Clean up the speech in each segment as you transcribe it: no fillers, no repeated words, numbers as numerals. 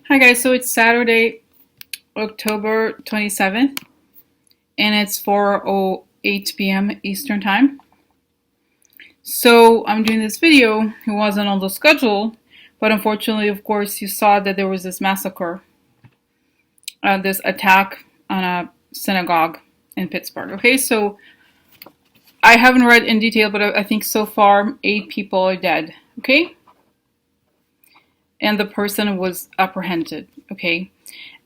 Hi guys, so it's Saturday, October 27th, and it's 4:08 p.m. Eastern Time. So I'm doing this video. It wasn't on the schedule, but unfortunately, of course, you saw that there was this massacre, this attack on a synagogue in Pittsburgh. Okay, so I haven't read in detail, but I think so far 8 people are dead. Okay, and the person was apprehended. Okay,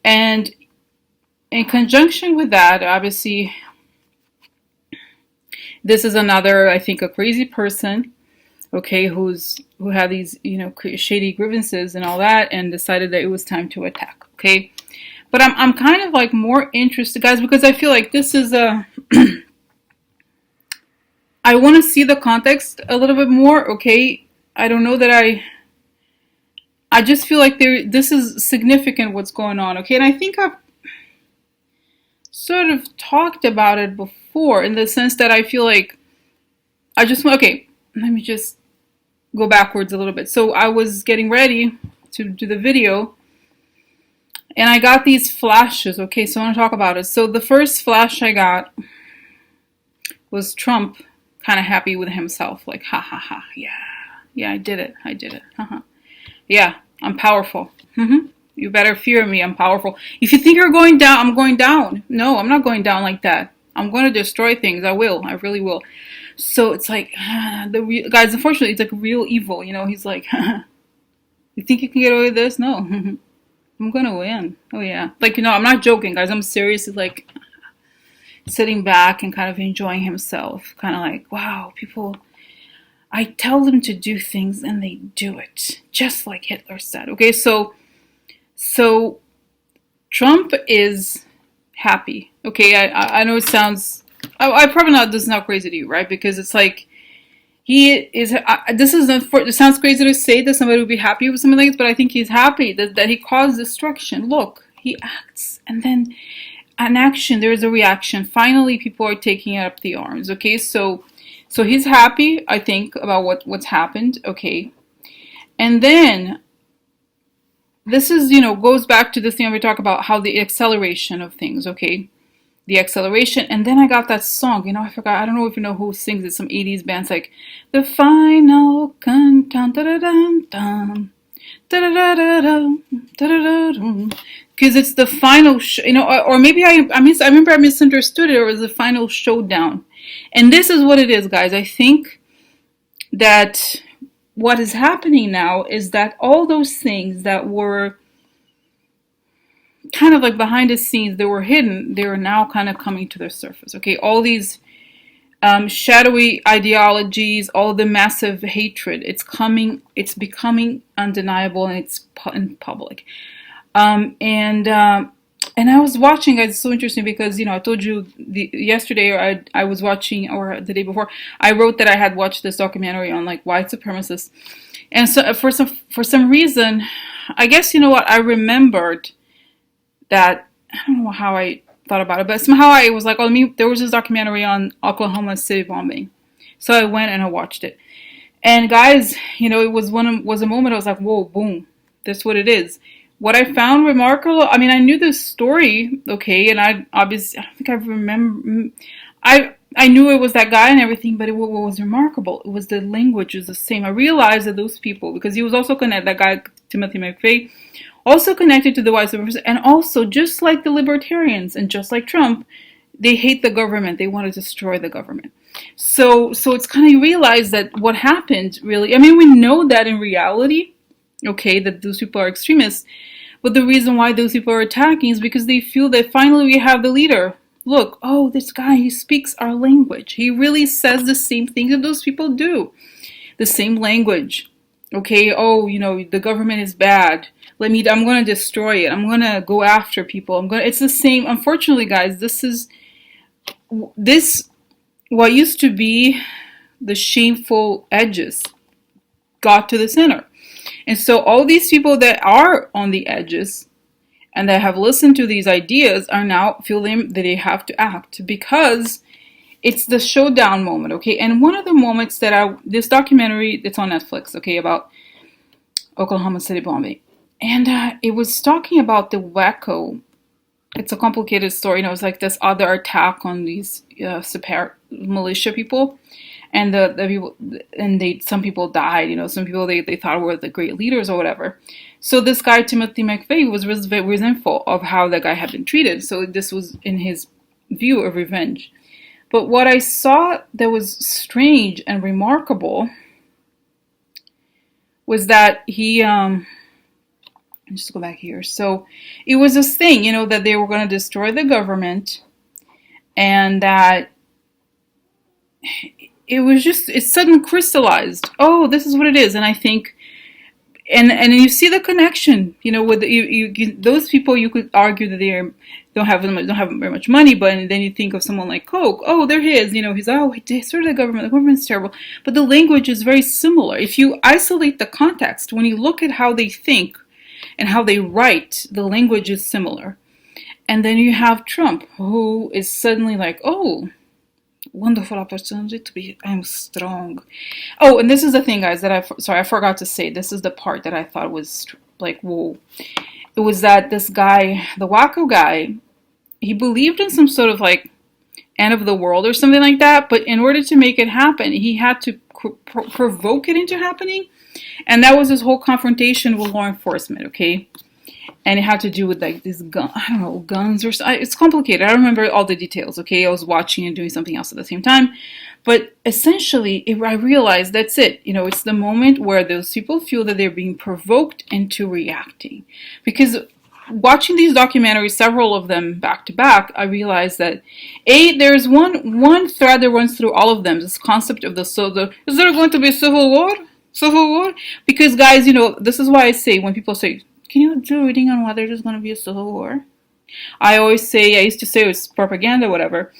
and in conjunction with that, obviously, this is another, I think, a crazy person, okay, who had these, shady grievances and all that, and decided that it was time to attack, okay? But I'm kind of like more interested, guys, because I feel like this is a, I want to see the context a little bit more, okay? I don't know that I just feel like this is significant what's going on, okay? And I think I've sort of talked about it before in the sense that I feel like okay, let me just go backwards a little bit. So I was getting ready to do the video and I got these flashes, okay, so I want to talk about it. So the first flash I got was Trump kind of happy with himself, like, ha ha ha, yeah, I did it, haha, yeah, I'm powerful, You better fear me. I'm powerful. If you think you're going down, I'm going down. No, I'm not going down like that. I'm going to destroy things. I will. I really will. So it's like, guys, unfortunately, it's like real evil. He's like, you think you can get away with this? No. I'm going to win. Oh, yeah. Like, I'm not joking, guys. I'm serious. It's like sitting back and kind of enjoying himself. Kind of like, wow, people, I tell them to do things and they do it. Just like Hitler said. Okay, so Trump is happy. Okay, I know it sounds, I probably not, this is not crazy to you, right? Because it's like, he is, it sounds crazy to say that somebody would be happy with something like this, but I think he's happy that he caused destruction. Look, he acts, and then an action, there is a reaction. Finally, people are taking up the arms, okay? So he's happy, I think, about what's happened, okay? And then, this is, goes back to this thing we talk about, how the acceleration of things, okay? The acceleration. And then I got that song, I forgot, I don't know if you know who sings it, some 80s bands, like, the final countdown, da-da-dum-dum, da-da-da-da-dum, da-da-da-dum. Because it's the final, or maybe I remember I misunderstood it, or it was the final showdown. And this is what it is, guys. I think that what is happening now is that all those things that were kind of like behind the scenes, they were hidden, they are now kind of coming to the surface. Okay, all these shadowy ideologies, all the massive hatred, it's becoming undeniable, and it's in public. And I was watching, it's so interesting because, I told you yesterday, or I was watching, or the day before, I wrote that I had watched this documentary on like white supremacists. And so for some reason, I guess, I remembered that, I don't know how I thought about it, but somehow I was like, there was this documentary on Oklahoma City bombing. So I went and I watched it. And guys, it was a moment I was like, whoa, boom, that's what it is. What I found remarkable, I knew this story, okay, and I think I remember, I knew it was that guy and everything, but what was remarkable, it was the language was the same. I realized that those people, because he was also connected, that guy, Timothy McVeigh, also connected to the white supremacists, and also, just like the libertarians, and just like Trump, they hate the government, they want to destroy the government. So it's kind of, you realize that what happened, really, we know that in reality, okay, that those people are extremists, but the reason why those people are attacking is because they feel that finally we have the leader. Look, oh, this guy, he speaks our language. He really says the same things that those people do. The same language. Okay, oh, the government is bad. I'm going to destroy it. I'm going to go after people. It's the same. Unfortunately, guys, what used to be the shameful edges got to the center. And so all these people that are on the edges and that have listened to these ideas are now feeling that they have to act, because it's the showdown moment, okay? And one of the moments that this documentary, it's on Netflix, okay, about Oklahoma City bombing. And it was talking about the Waco. It's a complicated story. It was like this other attack on these separate militia people, and the people, and some people died. Some people they thought were the great leaders or whatever. So this guy Timothy McVeigh was resentful of how the guy had been treated. So this was in his view of revenge. But what I saw that was strange and remarkable was that he just go back here. So it was this thing, that they were going to destroy the government, and that it suddenly crystallized. Oh, this is what it is. And I think, and you see the connection, with those people. You could argue that they don't have very much money, but then you think of someone like Koch. Oh, they're his. He's he destroyed the government. The government's terrible. But the language is very similar. If you isolate the context, when you look at how they think and how they write, the language is similar. And then you have Trump, who is suddenly like, oh, wonderful opportunity I'm strong. Oh, and this is the thing, guys, that I forgot to say. This is the part that I thought was like, whoa. It was that this guy, the Waco guy, he believed in some sort of like end of the world or something like that. But in order to make it happen, he had to provoke it into happening. And that was his whole confrontation with law enforcement, okay? And it had to do with like these guns or something. It's complicated. I don't remember all the details, okay? I was watching and doing something else at the same time. But essentially, I realized that's it. It's the moment where those people feel that they're being provoked into reacting. Because watching these documentaries, several of them back to back, I realized that there's one thread that runs through all of them. This concept of is there going to be a civil war? Civil war? Because guys, this is why I say when people say, can you do a reading on whether there's going to be a civil war? I used to say it's propaganda, whatever.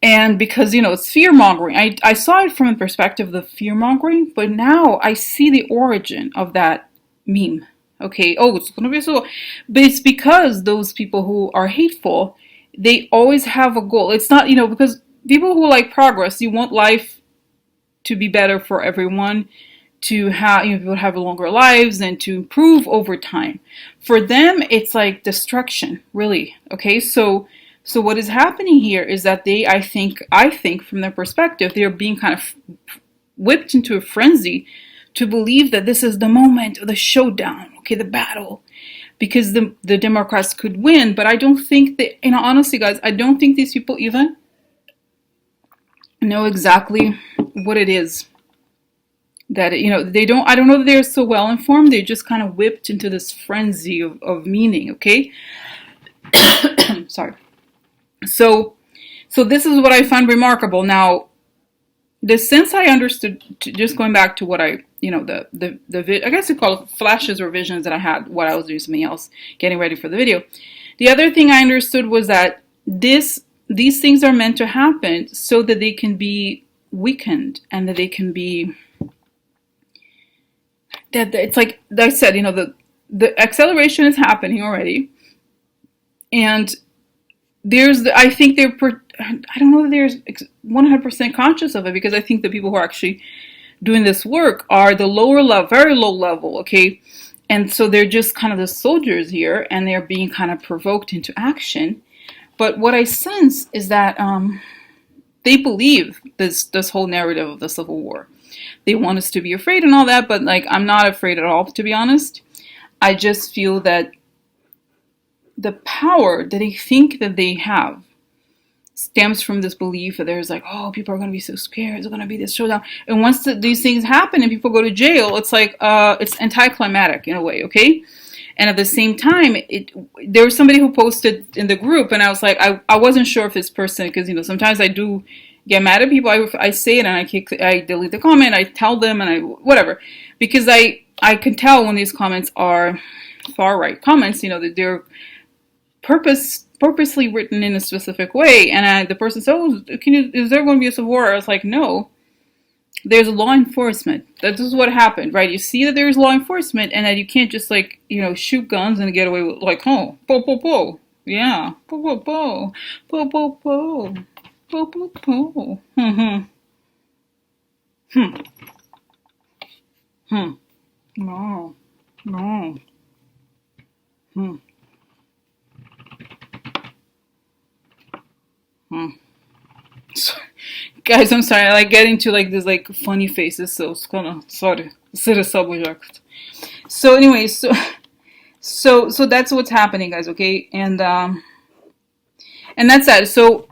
And because, it's fear-mongering. I saw it from the perspective of the fear-mongering, but now I see the origin of that meme. Okay, it's going to be a civil war. But it's because those people who are hateful, they always have a goal. It's not, because people who like progress, you want life to be better for everyone, to have people have longer lives and to improve over time. For them, it's like destruction, really. Okay, so what is happening here is that I think from their perspective, they're being kind of whipped into a frenzy to believe that this is the moment of the showdown, okay, the battle, because the Democrats could win. But I don't think that, honestly, guys, I don't think these people even know exactly what it is that they don't. I don't know that they're so well informed. They're just kind of whipped into this frenzy of meaning. Okay, sorry. So this is what I find remarkable. Now, since I understood, just going back to what I I guess you call it flashes or visions that I had while I was doing something else, getting ready for the video. The other thing I understood was that these things are meant to happen so that they can be weakened and that they can be. That it's like I said, the acceleration is happening already, and I think I don't know that they're 100% conscious of it, because I think the people who are actually doing this work are the lower level, very low level, okay, and so they're just kind of the soldiers here, and they're being kind of provoked into action. But what I sense is that they believe this whole narrative of the Civil War. They want us to be afraid and all that, but like I'm not afraid at all, to be honest. I just feel that the power that they think that they have stems from this belief that there's like, oh, people are going to be so scared, there's going to be this showdown. And once these things happen and people go to jail, it's like, it's anticlimactic in a way, okay? And at the same time, there was somebody who posted in the group, and I was like, I wasn't sure if this person, because, sometimes I do get mad at people. I say it and I delete the comment, I tell them, and whatever. Because I can tell when these comments are far-right comments, that they're purposely written in a specific way. And the person said, oh, is there going to be a civil war? I was like, no. There's law enforcement. This is what happened, right? You see that there's law enforcement, and that you can't just shoot guns and get away with po po po, yeah, po po po, po po po, po po po. No. Hmm. Hmm. So, guys, I'm sorry. I like getting to like this like funny faces, so it's kind of sorry. So anyway, so that's what's happening, guys. Okay, and that's that. So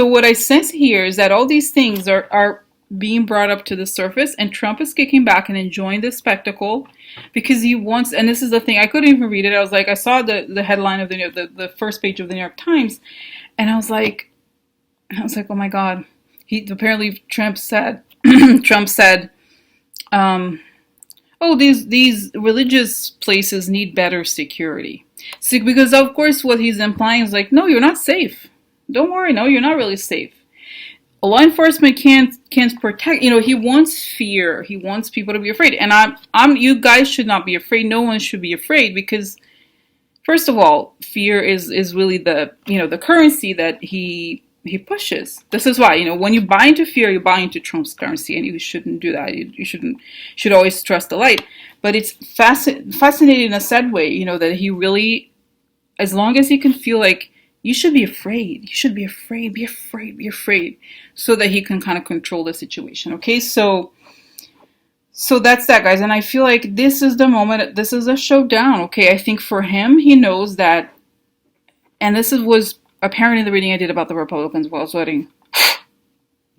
what I sense here is that all these things are being brought up to the surface, and Trump is kicking back and enjoying the spectacle because he wants. And this is the thing. I couldn't even read it. I was like, I saw the headline of the first page of the New York Times, and I was like, oh my God. He apparently Trump said Trump said, oh, these religious places need better security. See, because of course what he's implying is like, no, you're not safe. Don't worry, no, you're not really safe. Law enforcement can't protect. He wants fear. He wants people to be afraid. And I'm you guys should not be afraid. No one should be afraid because first of all, fear is really the currency that he pushes. This is why, when you buy into fear, you buy into Trump's currency, and you shouldn't do that. You should always trust the light. But it's fascinating in a sad way, that he really, as long as he can feel like you should be afraid, be afraid, so that he can kind of control the situation. Okay, so that's that, guys. And I feel like this is the moment. This is a showdown. Okay, I think for him, he knows that, and was apparent in the reading I did about the Republicans while I was wearing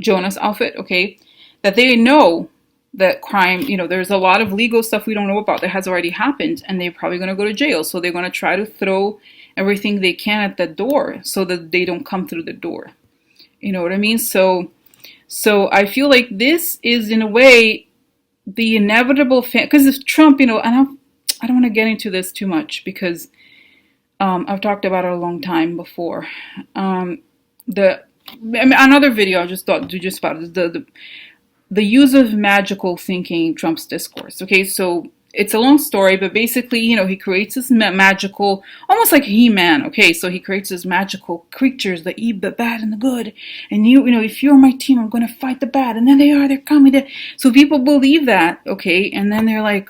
Jonah's outfit, okay, that they know that crime, there's a lot of legal stuff we don't know about that has already happened, and they're probably going to go to jail. So they're going to try to throw everything they can at the door so that they don't come through the door. You know what I mean? So I feel like this is, in a way, the inevitable, because if Trump, and I don't want to get into this too much because I've talked about it a long time before. Another video I just thought to just about the use of magical thinking in Trump's discourse. Okay, so it's a long story, but basically, he creates this magical, almost like He-Man. Okay, so he creates these magical creatures that eat the bad and the good, and if you're my team, I'm going to fight the bad, and then they're coming. So people believe that, okay, and then they're like,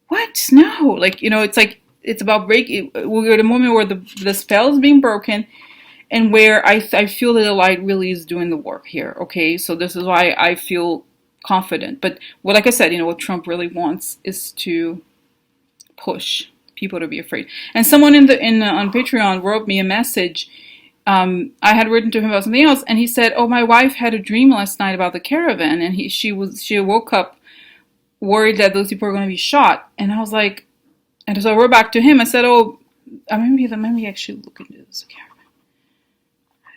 what? No, like it's like. It's about breaking. We're at a moment where the spell is being broken, and where I feel that the light really is doing the work here. Okay, so this is why I feel confident. But like I said, what Trump really wants is to push people to be afraid. And someone on Patreon wrote me a message. I had written to him about something else, and he said, "Oh, my wife had a dream last night about the caravan, and she woke up worried that those people were going to be shot." And I was like. And so I wrote back to him. I said, "Oh, maybe actually look into this again."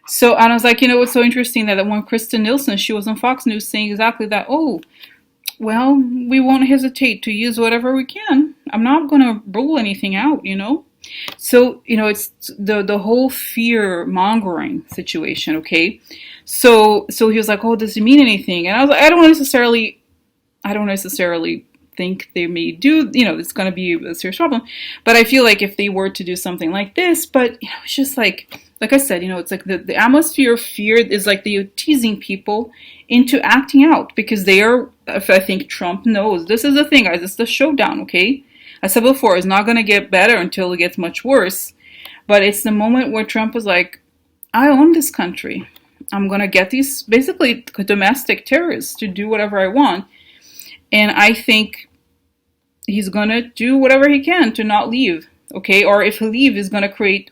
So, and I was like, what's so interesting that one Kristen Nielsen, she was on Fox News saying exactly that. Oh, well, we won't hesitate to use whatever we can. I'm not going to rule anything out, So, it's the whole fear mongering situation. Okay, so he was like, "Oh, does it mean anything?" And I was like, I don't necessarily think they may do, it's going to be a serious problem. But I feel like if they were to do something like this, but, it's just like I said, it's like the atmosphere of fear is like they're teasing people into acting out because they are, I think Trump knows. This is the thing, guys. It's the showdown, okay? I said before, it's not going to get better until it gets much worse. But it's the moment where Trump is like, I own this country. I'm going to get these basically domestic terrorists to do whatever I want. And I think he's going to do whatever he can to not leave, okay? Or if he leaves, he's going to create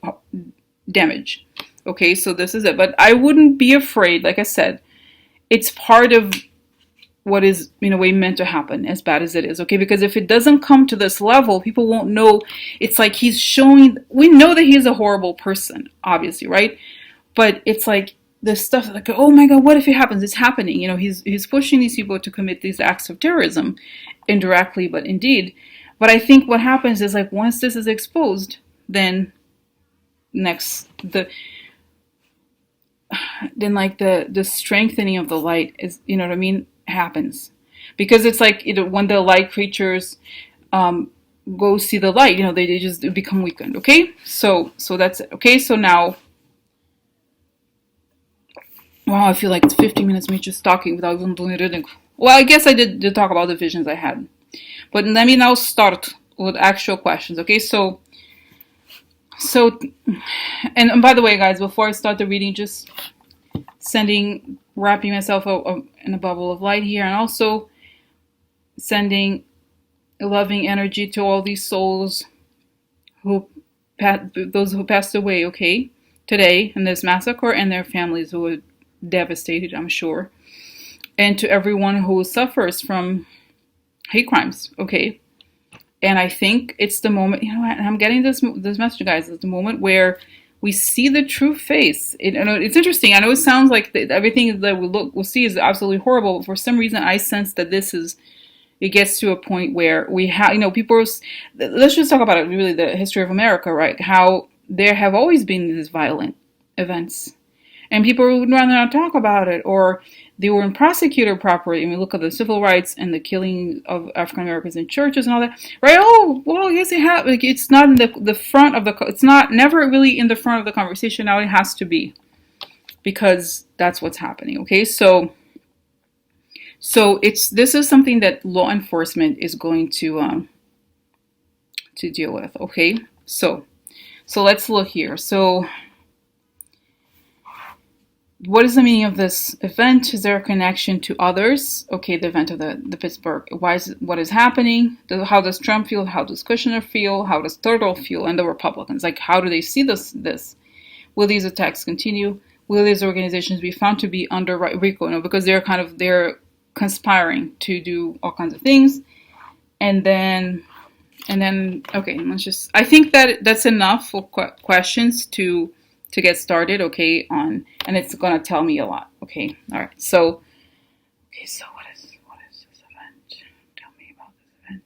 damage, okay? So this is it. But I wouldn't be afraid. Like I said, it's part of what is, in a way, meant to happen, as bad as it is, okay? Because if it doesn't come to this level, people won't know. It's like he's showing, we know that he's a horrible person, obviously, right? But it's like, this stuff like, oh my God, what if it happens? It's happening. He's pushing these people to commit these acts of terrorism, indirectly, but indeed. But I think what happens is like once this is exposed, then the strengthening of the light is, what I mean, happens, because it's like when the light creatures go see the light, they just become weakened. Okay, so that's it. Okay, so now. Wow, I feel like it's 15 minutes me just talking without even doing anything. Well, I guess I did talk about the visions I had. But let me now start with actual questions, okay? So So, and by the way, guys, before I start the reading, just wrapping myself up in a bubble of light here, and also sending loving energy to all these souls who, those who passed away, okay, today in this massacre, and their families who were devastated, I'm sure, and to everyone who suffers from hate crimes, okay. And I think it's the moment, and I'm getting this message, guys. It's the moment where we see the true face. It's interesting. I know it sounds like everything that we'll see is absolutely horrible, but for some reason, I sense that it gets to a point where we have, people. Let's just talk about it. Really, the history of America, right? How there have always been these violent events, and people would rather not talk about it, or they weren't prosecuted properly. I mean, look at the civil rights and the killing of African Americans in churches and all that, right? Oh, well, yes, it have. Like, it's not in the front of the. It's not never really in the front of the conversation. Now it has to be, because that's what's happening. Okay, so this is something that law enforcement is going to deal with. Okay, so let's look here. So, what is the meaning of this event? Is there a connection to others? Okay, the event of the Pittsburgh. What is happening? How does Trump feel? How does Kushner feel? How does Turtle feel? And the Republicans, like, how do they see this? Will these attacks continue? Will these organizations be found to be under RICO? Because they're conspiring to do all kinds of things. And then, okay, I think that's enough for questions to get started, okay, and it's gonna tell me a lot, okay, all right, so what is this event? Tell me about this event.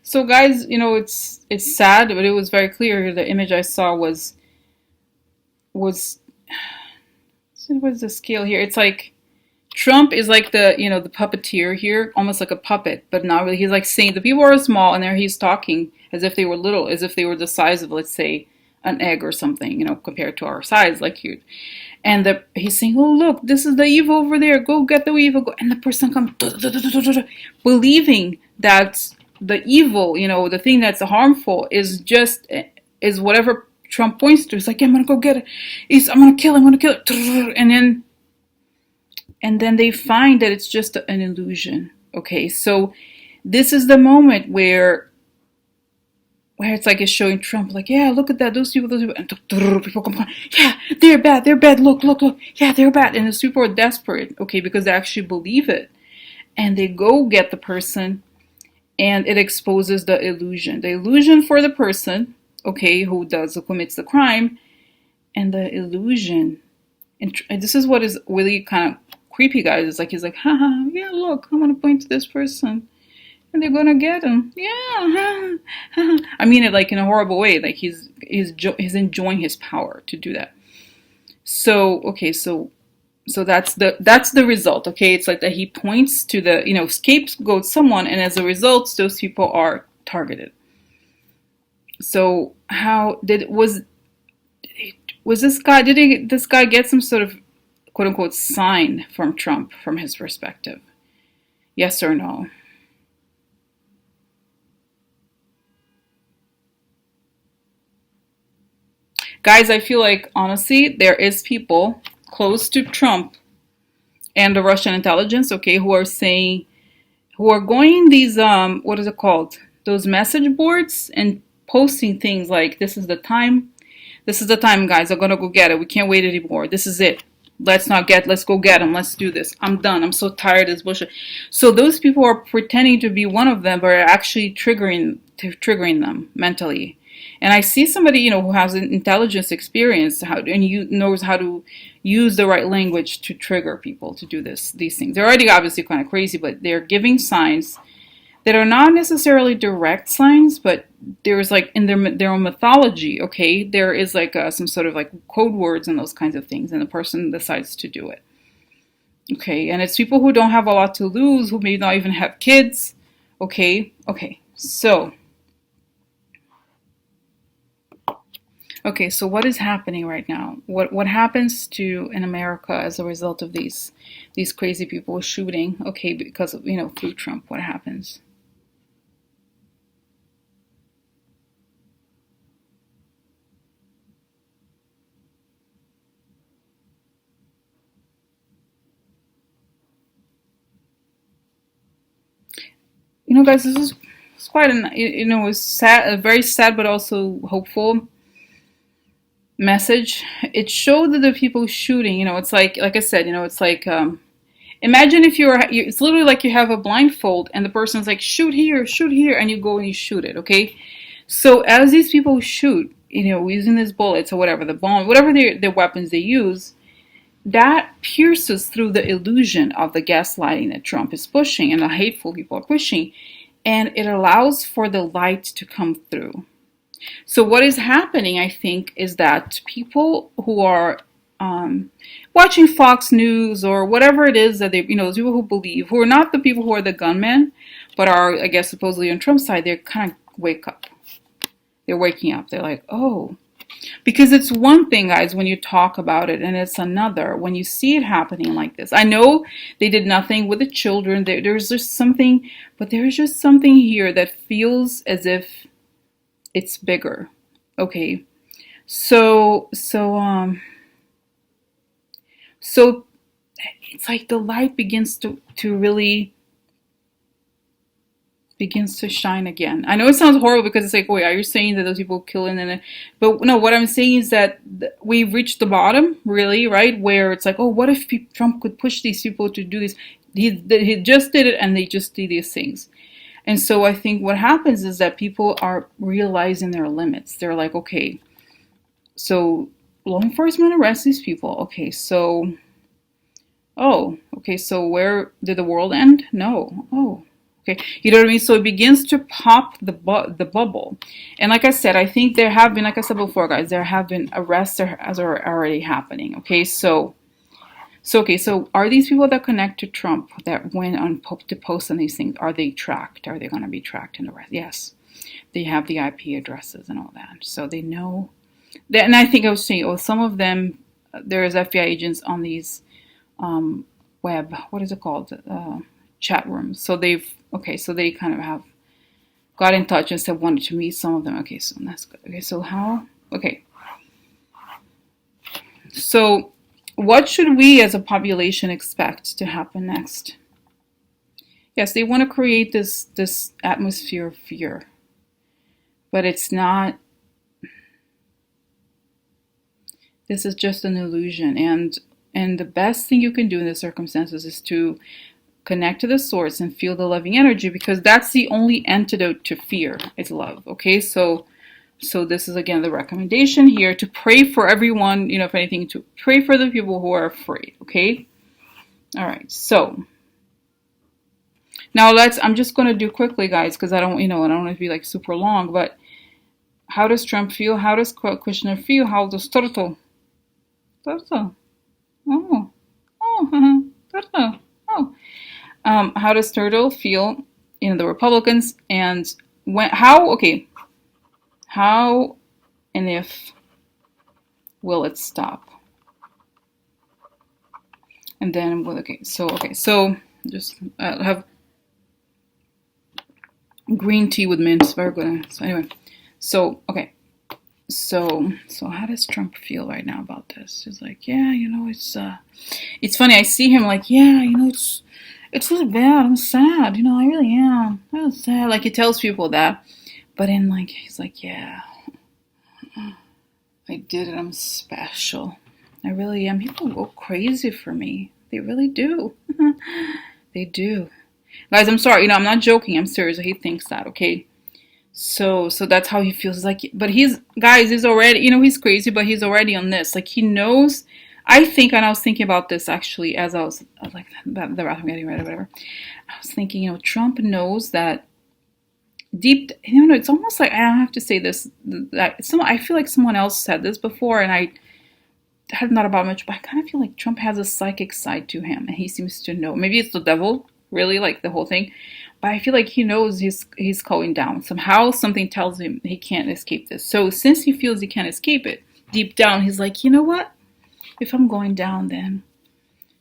So, guys, it's sad, but it was very clear. The image I saw was what's the scale here? It's like Trump is like the puppeteer here, almost like a puppet, but not really. He's like saying the people are small, and there he's talking as if they were little, as if they were the size of, let's say, an egg or something, compared to our size, like huge. And he's saying, "Oh, look, this is the evil over there. Go get the evil." And the person comes, believing that the evil, the thing that's harmful, is whatever Trump points to. It's like, yeah, I'm gonna go get it. I'm gonna kill him. I'm gonna kill it. And then they find that it's just an illusion. Okay, so this is the moment where it's like it's showing Trump, like, yeah, look at that, those people, and people come, yeah, they're bad, look, yeah, they're bad, and those people are desperate, okay, because they actually believe it, and they go get the person, and it exposes the illusion for the person, okay, who commits the crime, and the illusion, and this is what is really kind of creepy, guys. It's like he's like, haha, yeah, look, I'm gonna point to this person. And they're gonna get him. Yeah. I mean it like in a horrible way. Like he's enjoying his power to do that. So okay, so that's the result. Okay, it's like that he points to the scapegoat someone, and as a result, those people are targeted. So how was this guy? Did this guy get some sort of quote unquote sign from Trump from his perspective? Yes or no? Guys, I feel like, honestly, there is people close to Trump and the Russian intelligence, okay, who are going these, what is it called? Those message boards and posting things like, this is the time, guys, I'm gonna go get it. We can't wait anymore. This is it. Let's go get them. Let's do this. I'm done. I'm so tired of this bullshit. So those people are pretending to be one of them, but are actually triggering them mentally. And I see somebody, who has an intelligence experience, knows how to use the right language to trigger people to do these things. They're already obviously kind of crazy, but they're giving signs that are not necessarily direct signs, but there's like in their own mythology, okay, there is like some sort of like code words and those kinds of things, and the person decides to do it. Okay, and it's people who don't have a lot to lose, who may not even have kids. Okay, so what is happening right now? What happens to in America as a result of these crazy people shooting? Okay, because of through Trump, what happens? Guys, this is it's quite an it's sad, a very sad but also hopeful message. It showed that the people shooting, it's like I said, it's like imagine if it's literally like you have a blindfold and the person's like shoot here, and you go and you shoot it. Okay, so as these people shoot, using these bullets or whatever, the bomb, whatever their weapons they use, that pierces through the illusion of the gaslighting that Trump is pushing and the hateful people are pushing, and it allows for the light to come through. So what is happening, I think, is that people who are watching Fox News or whatever it is that they, those people who believe, who are not the people who are the gunmen, but are, I guess, supposedly on Trump's side, they're kind of wake up. They're waking up. They're like, oh. Because it's one thing, guys, when you talk about it, and it's another when you see it happening like this. I know they did nothing with the children. There's just something, but there's just something here that feels as if it's bigger. Okay. So it's like the light begins to really begins to shine again. I know it sounds horrible because it's like, wait, are you saying that those people killing but no, what I'm saying is that we've reached the bottom, really, right? Where it's like, oh, what if Trump could push these people to do this? He just did it, and they just do these things. And so I think what happens is that people are realizing their limits. They're like, okay, so law enforcement arrests these people. Okay, so, so where did the world end? No. Oh, okay. You know what I mean? So it begins to pop the bubble. And like I said, I think there have been, like I said before, guys, there have been arrests as are already happening. Okay, so are these people that connect to Trump that went on to post on these things, are they tracked? Are they going to be tracked and arrested? Yes. They have the IP addresses and all that. So they know. And I think I was saying, some of them, there's FBI agents on these web, what is it called? Chat rooms. So they kind of have got in touch and said wanted to meet some of them. Okay, so that's good. Okay, so how? Okay. So what should we as a population expect to happen next? Yes, they want to create this atmosphere of fear, but it's not. This is just an illusion, and the best thing you can do in the circumstances is to connect to the source and feel the loving energy, because that's the only antidote to fear is love. Okay, so this is again the recommendation here to pray for everyone, if anything, to pray for the people who are afraid. Okay, all right. So now I'm just going to do quickly, guys, because I don't want to be like super long. But how does Trump feel? How does Kushner feel? How does Turtle? Oh, Turtle. Oh. How does Turtle feel? The Republicans, and how and if will it stop? And then so just have green tea with mint. Very good. So anyway, so how does Trump feel right now about this? He's like, yeah, it's funny. I see him like, yeah, it's really bad. I'm sad. I really am. I'm sad. Like he tells people that, but he's like, yeah. I did it. I'm special. I really am. People go crazy for me. They really do. They do. Guys, I'm sorry. I'm not joking. I'm serious. He thinks that, okay? So that's how he feels. Like, but he's already, he's crazy, but he's already on this. Like, he knows. I think, and I was thinking about this actually as I was like, the bathroom getting ready, whatever. I was thinking, Trump knows that deep, you know, it's almost like, I don't have to say this, that I feel like someone else said this before, and I hadn't thought about much, but I kind of feel like Trump has a psychic side to him, and he seems to know. Maybe it's the devil, really, like the whole thing. But I feel like he knows he's going down. Somehow something tells him he can't escape this. So since he feels he can't escape it, deep down he's like, you know what? If I'm going down, then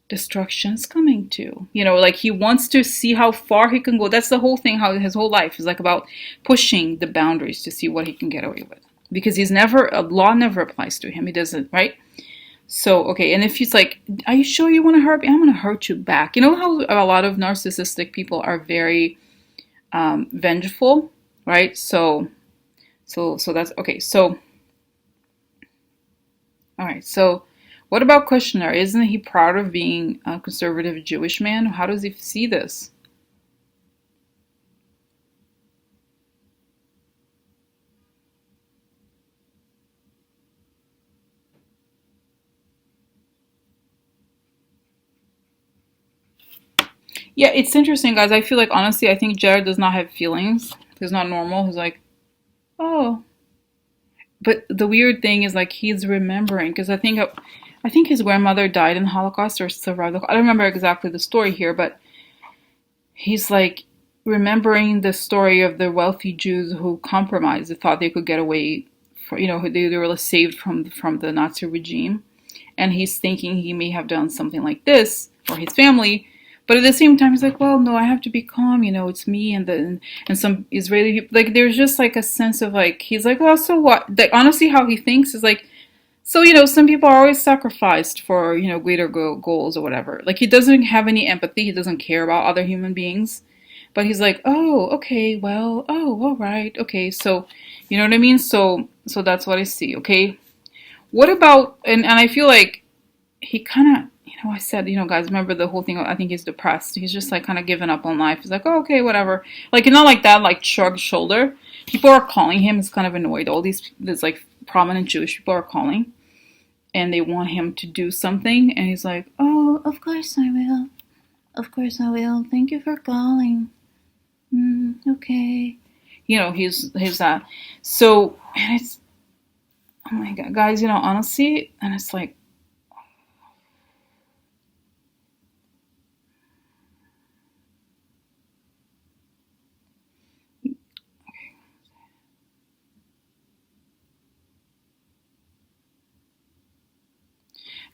destruction's coming too. You know, like he wants to see how far he can go. That's the whole thing, how his whole life is like about pushing the boundaries to see what he can get away with. Because a law never applies to him. He doesn't, right? So, okay, and if he's like, are you sure you want to hurt me? I'm going to hurt you back. You know how a lot of narcissistic people are very vengeful, right? So that's, okay, so, all right, so what about Kushner? Isn't he proud of being a conservative Jewish man? How does he see this? Yeah, it's interesting, guys. I feel like, honestly, I think Jared does not have feelings. He's not normal. He's like, oh. But the weird thing is, like, he's remembering, because I think his grandmother died in the Holocaust or survived. I don't remember exactly the story here, but he's like remembering the story of the wealthy Jews who compromised, they thought they could get away, they were saved from the Nazi regime, and he's thinking he may have done something like this for his family. But at the same time, he's like, well, no, I have to be calm. It's me and some Israeli people. Like, there's just like a sense of like, he's like, well, so what? Like, honestly, how he thinks is like, so, some people are always sacrificed for, greater goals or whatever. Like, he doesn't have any empathy. He doesn't care about other human beings. But he's like, oh, okay, well, oh, all right, okay. So, you know what I mean? So that's what I see, okay? What about, and I feel like he kind of, I said, guys, remember the whole thing? I think he's depressed. He's just like kind of given up on life. He's like, oh, okay, whatever. Like, not like that, like shrugged shoulder. People are calling him. He's kind of annoyed. All these like prominent Jewish people are calling, and they want him to do something. And he's like, oh, of course I will. Of course I will. Thank you for calling. Okay. He's that. So, and it's, oh my God, guys, honestly, and it's like,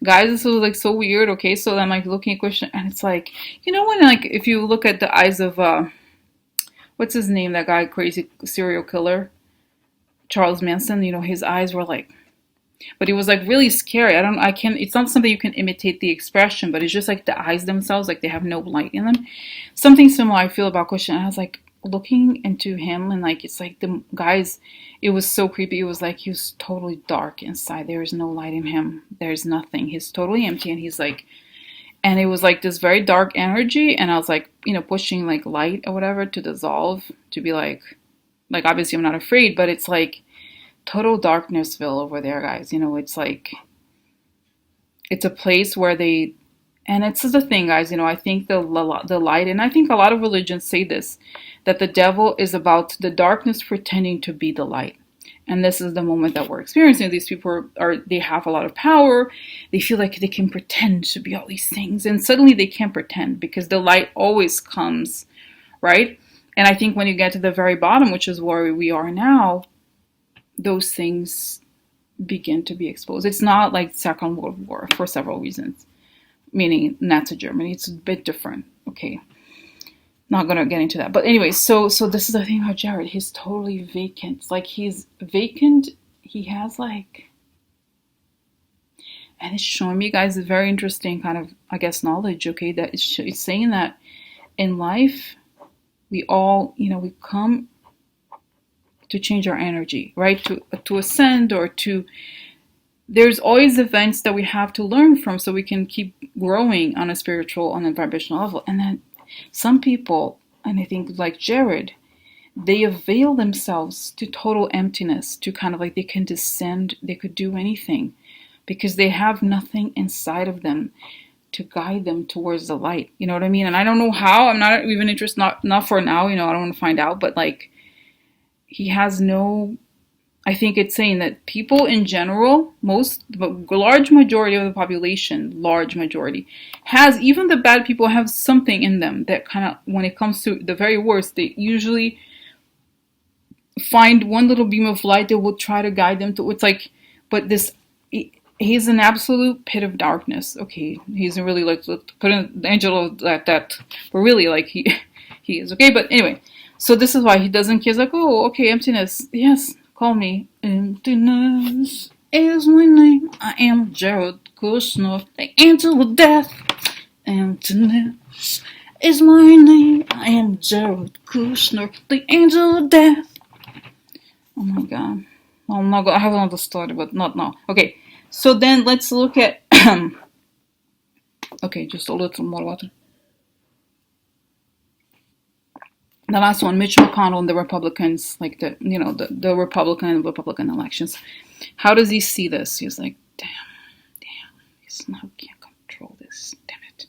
guys, this was like so weird. Okay, so I'm like looking at question, and it's like, when, like, if you look at the eyes of what's his name, that guy, crazy serial killer, Charles Manson, his eyes were like, but it was like really scary. I can't, it's not something you can imitate the expression, but it's just like the eyes themselves, like they have no light in them. Something similar I feel about Kushner. I was like looking into him, and like, it's like the guys, it was so creepy. It was like he was totally dark inside. There is no light in him. There's nothing. He's totally empty, and he's like, and it was like this very dark energy, and I was like, pushing like light or whatever to dissolve, to be like obviously I'm not afraid, but it's like total darknessville over there, guys. It's like, it's a place where they, and it's the thing, guys, I think the light, and I think a lot of religions say this, that the devil is about the darkness pretending to be the light. And this is the moment that we're experiencing. These people they have a lot of power. They feel like they can pretend to be all these things. And suddenly they can't pretend, because the light always comes, right? And I think when you get to the very bottom, which is where we are now, those things begin to be exposed. It's not like Second World War for several reasons, meaning Nazi Germany. It's a bit different, okay? Not gonna get into that, but anyway, so this is the thing about Jared. He's totally vacant. It's like he's vacant. He has like, and it's showing me, guys, a very interesting kind of, I guess, knowledge. Okay, that it's saying that in life, we all, we come to change our energy, right? To ascend, or to, there's always events that we have to learn from, so we can keep growing on a spiritual, on a vibrational level. And then some people, and I think like Jared, they avail themselves to total emptiness, to kind of like they can descend, they could do anything, because they have nothing inside of them to guide them towards the light. You know what I mean? And I don't know how. I'm not even interested, not for now. I don't want to find out, but like, he has no, I think it's saying that people in general, the large majority of the population, large majority, has, even the bad people have something in them that kind of, when it comes to the very worst, they usually find one little beam of light that will try to guide them to, it's like, but this, he's an absolute pit of darkness. Okay, he's really like, put in the angel of that, but really like he is, okay, but anyway, so this is why he doesn't care. He's like, oh, okay, emptiness, yes, call me. Emptiness is my name. I am Jared Kushner, the angel of death. Emptiness is my name. I am Jared Kushner, the angel of death. Oh my god. I'm not I have another story, but not now. Okay, so then let's look at okay, just a little more water. The last one, Mitch McConnell and the Republicans, like the Republican elections. How does he see this? He's like, damn, he's not, can't control this, damn it.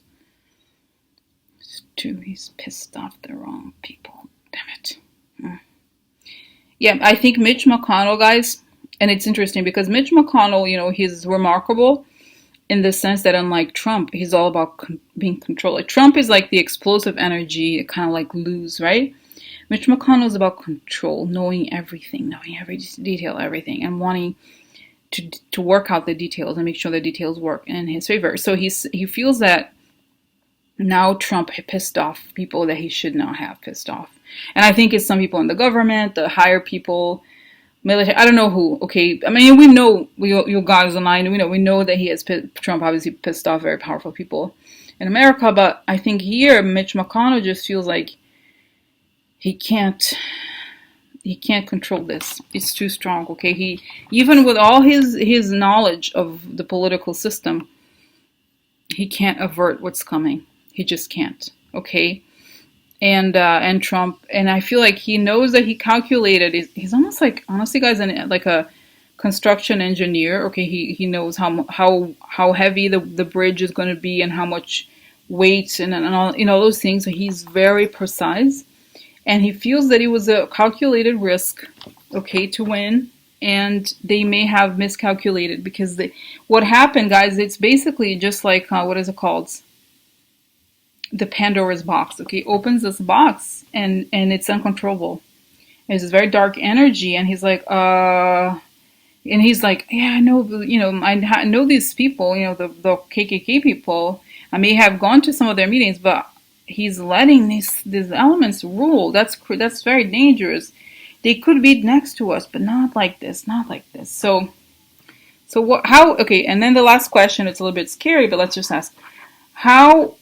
He's pissed off the wrong people, damn it. Yeah, I think Mitch McConnell, guys, and it's interesting because Mitch McConnell, he's remarkable in the sense that unlike Trump, he's all about being controlled. Like Trump is like the explosive energy, kind of like lose, right? Mitch McConnell is about control, knowing everything, knowing every detail, everything, and wanting to work out the details and make sure the details work in his favor. So he feels that now Trump pissed off people that he should not have pissed off. And I think it's some people in the government, the higher people, military, I don't know who, okay? I mean, we know, you guys online, we know that Trump obviously pissed off very powerful people in America, but I think here, Mitch McConnell just feels like he can't control this. It's too strong, okay? He, even with all his knowledge of the political system, he can't avert what's coming. He just can't, okay? And Trump, and I feel like he knows that he calculated. He's almost like, honestly, guys, like a construction engineer. Okay, he knows how heavy the bridge is going to be and how much weight and all, those things. So he's very precise, and he feels that it was a calculated risk, okay, to win, and they may have miscalculated because what happened, guys. It's basically just like what is it called? The Pandora's box, okay, opens this box and it's uncontrollable. It's this very dark energy, and he's like, yeah, I know, I know these people, the KKK people. I may have gone to some of their meetings, but he's letting these elements rule. That's very dangerous. They could be next to us, but not like this, not like this. So what? How? Okay, and then the last question. It's a little bit scary, but let's just ask how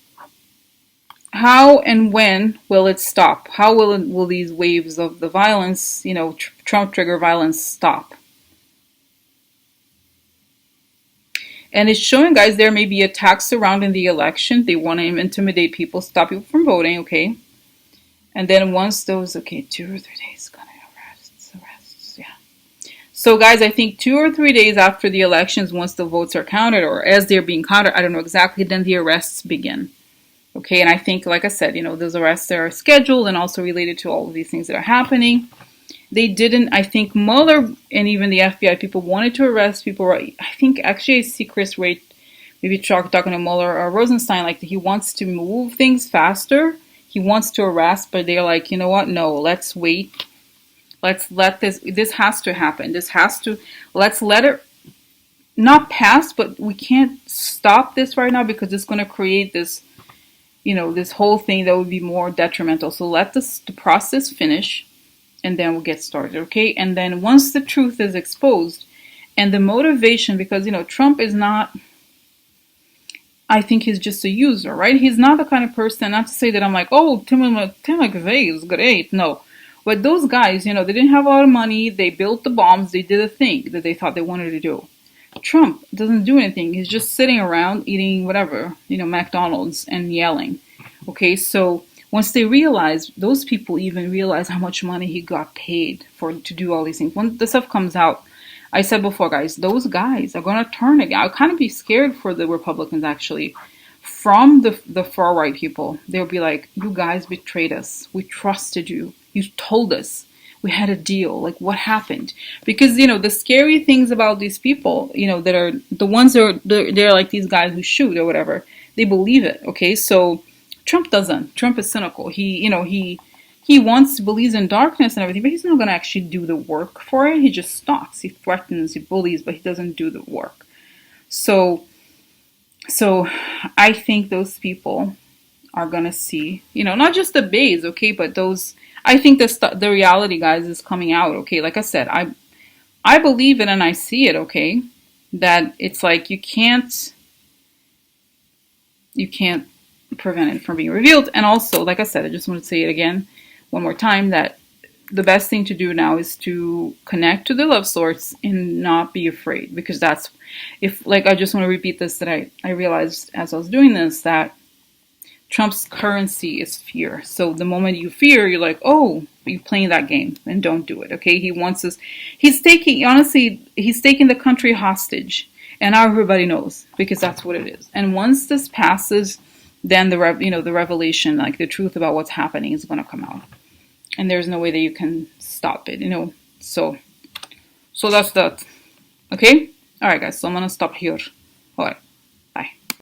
and when will it stop? How will these waves of the violence, Trump trigger violence, stop? And it's showing, guys, there may be attacks surrounding the election. They want to intimidate people, stop people from voting, okay? And then once those, okay, 2 or 3 days, gonna arrests, yeah. So, guys, I think 2 or 3 days after the elections, once the votes are counted or as they're being counted, I don't know exactly, then the arrests begin. Okay, and I think, like I said, those arrests are scheduled and also related to all of these things that are happening. They didn't, I think Mueller and even the FBI people wanted to arrest people. I think actually I see Chris Wray, maybe talking to Mueller or Rosenstein, like he wants to move things faster. He wants to arrest, but they're like, you know what? No, let's wait. Let's let this has to happen. Let's let it not pass, but we can't stop this right now because it's going to create this, this whole thing that would be more detrimental. So let the process finish, and then we'll get started, okay? And then once the truth is exposed, and the motivation, because, Trump is not, I think he's just a user, right? He's not the kind of person, not to say that I'm like, oh, Tim McVeigh is great. No. But those guys, they didn't have a lot of money. They built the bombs. They did a thing that they thought they wanted to do. Trump doesn't do anything. He's just sitting around eating whatever, McDonald's and yelling. Okay, so once they realize, those people even realize how much money he got paid to do all these things. When the stuff comes out, I said before, guys, those guys are going to turn again. I'll kind of be scared for the Republicans, actually, from the far-right people. They'll be like, you guys betrayed us. We trusted you. You told us. we had a deal. Like, what happened? Because, you know, the scary things about these people, you know, that are the ones that are, they're like these guys who shoot or whatever, they believe it. Okay. So Trump doesn't. Trump is cynical. He wants, believes in darkness and everything, but he's not going to actually do the work for it. He just stalks, he threatens, he bullies, but he doesn't do the work. So I think those people are going to see, you know, not just the bays, okay, but those, I think the reality, guys, is coming out, okay? Like I said, I believe it and I see it, okay? That it's like you can't prevent it from being revealed. And also, like I said, I just want to say it again one more time, that the best thing to do now is to connect to the love source and not be afraid, because that's, if, like, I just want to repeat this, that I realized as I was doing this, that Trump's currency is fear. So the moment you fear, you're like, oh, you're playing that game, and don't do it, okay? He wants us, he's taking the country hostage, and now everybody knows, because that's what it is. And once this passes, then the revelation, like the truth about what's happening, is going to come out, and there's no way that you can stop it, you know. So that's that. Okay, all right, guys. So I'm gonna stop here. All right.